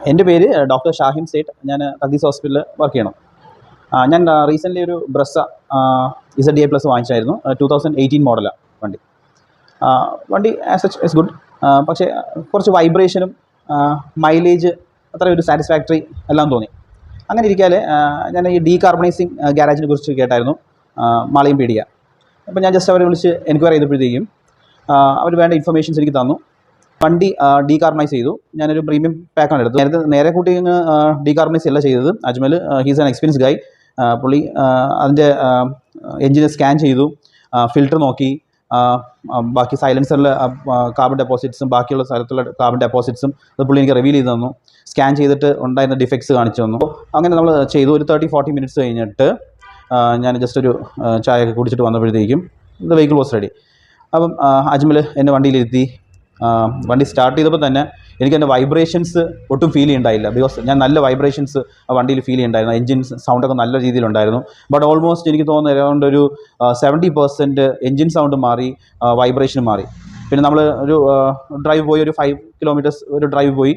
എൻ്റെ പേര് ഡോക്ടർ ഷാഹിം സേഠ്. ഞാൻ തഗ്ദീസ് ഹോസ്പിറ്റലിൽ വർക്ക് ചെയ്യണം. ഞാൻ റീസെൻ്റ്ലി ഒരു ബ്രസ്സ ZDA+ വാങ്ങിച്ചായിരുന്നു. 2018 മോഡലാണ് വണ്ടി. വണ്ടി ആസ് സച്ച് ഇസ് ഗുഡ്. പക്ഷേ കുറച്ച് വൈബ്രേഷനും മൈലേജ് അത്ര ഒരു സാറ്റിസ്ഫാക്ടറി എല്ലാം തോന്നി. അങ്ങനെ ഇരിക്കാതെ ഞാൻ ഈ ഡീകാർബണൈസിങ് ഗ്യാരേജിനെ കുറിച്ച് കേട്ടായിരുന്നു, മാളയും പീടിക. അപ്പോൾ ഞാൻ ജസ്റ്റ് അവരെ വിളിച്ച് എൻക്വയറി ചെയ്തപ്പോഴത്തേക്കും അവർ വേണ്ട ഇൻഫർമേഷൻസ് എനിക്ക് തന്നു. വണ്ടി ഡീകാർബണൈസ് ചെയ്തു. ഞാനൊരു പ്രീമിയം പാക്കാണ് എടുത്തത്. നേരെ കൂട്ടി ഡീകാർബണൈസ് അല്ല ചെയ്തത്. അജ്മൽ ഹീസ് ആൻ എക്സ്പീരിയൻസ് ഗൈ. പുള്ളി അതിൻ്റെ എൻജിനെ സ്കാൻ ചെയ്തു, ഫിൽറ്റർ നോക്കി, ബാക്കി സൈലൻസറിൽ കാർബൺ ഡെപ്പോസിറ്റ്സും ബാക്കിയുള്ള സ്ഥലത്തുള്ള കാർബൺ ഡെപ്പോസിറ്റ്സും അത് പുള്ളി എനിക്ക് റിവീൽ ചെയ്ത് തന്നു. സ്കാൻ ചെയ്തിട്ട് ഉണ്ടായിരുന്ന ഡിഫക്ട്സ് കാണിച്ചു തന്നു. അങ്ങനെ നമ്മൾ ചെയ്തു. ഒരു 30-40 മിനിറ്റ്സ് കഴിഞ്ഞിട്ട് ഞാൻ ജസ്റ്റ് ഒരു ചായയൊക്കെ കുടിച്ചിട്ട് വന്നപ്പോഴത്തേക്കും ദ വെഹിക്കിൾ വാസ് റെഡി. അപ്പം അജ്മൽ എന്നെ വണ്ടിയിലിരുത്തി. വണ്ടി സ്റ്റാർട്ട് ചെയ്തപ്പോൾ തന്നെ എനിക്ക് എൻ്റെ വൈബ്രേഷൻസ് ഒട്ടും ഫീൽ ചെയ്യുന്നുണ്ടായില്ല. ബിക്കോസ് ഞാൻ നല്ല വൈബ്രേഷൻസ് ആ വണ്ടിയിൽ ഫീൽ ചെയ്യുന്നുണ്ടായിരുന്നു. എൻജിൻ സൗണ്ടൊക്കെ നല്ല രീതിയിലുണ്ടായിരുന്നു. ബട്ട് ഓൾമോസ്റ്റ് എനിക്ക് തോന്നുന്നു അറൗണ്ട് ഒരു 70% എൻജിൻ സൗണ്ട് മാറി, വൈബ്രേഷൻ മാറി. പിന്നെ നമ്മൾ ഒരു ഡ്രൈവ് പോയി, ഒരു 5 കിലോമീറ്റേഴ്സ് ഒരു ഡ്രൈവ് പോയി.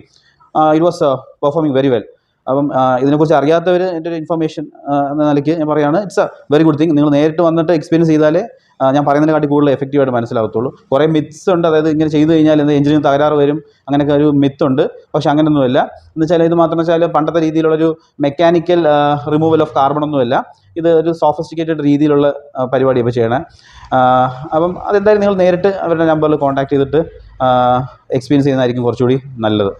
It was performing very well. അപ്പം ഇതിനെക്കുറിച്ച് അറിയാത്തവർ എൻ്റെ ഒരു ഇൻഫർമേഷൻ എന്ന നിലയ്ക്ക് ഞാൻ പറയുകയാണ്, it's A very good thing. നിങ്ങൾ നേരിട്ട് വന്നിട്ട് എക്സ്പീരിയൻസ് ചെയ്താലേ ഞാൻ പറയുന്നതിനെക്കാട്ടി കൂടുതൽ എഫക്റ്റീവായിട്ട് മനസ്സിലാകത്തുള്ളൂ. കുറേ മിത്സ് ഉണ്ട്. അതായത് ഇങ്ങനെ ചെയ്ത് കഴിഞ്ഞാൽ എന്താ എഞ്ചിന് തകരാറ് വരും, അങ്ങനെയൊക്കെ ഒരു മിത്തുണ്ട്. പക്ഷേ അങ്ങനെയൊന്നുമില്ല. എന്ന് വെച്ചാൽ ഇത് മാത്രം വെച്ചാൽ പണ്ടത്തെ രീതിയിലുള്ളൊരു മെക്കാനിക്കൽ റിമൂവൽ ഓഫ് കാർബൺ ഒന്നുമില്ല. ഇത് ഒരു സോഫിസ്റ്റിക്കേറ്റഡ് രീതിയിലുള്ള പരിപാടി ഇപ്പോൾ ചെയ്യണേ. അപ്പം അതെന്തായാലും നിങ്ങൾ നേരിട്ട് അവരുടെ നമ്പറിൽ കോൺടാക്ട് ചെയ്തിട്ട് എക്സ്പീരിയൻസ് ചെയ്യുന്നതായിരിക്കും കുറച്ചുകൂടി നല്ലത്.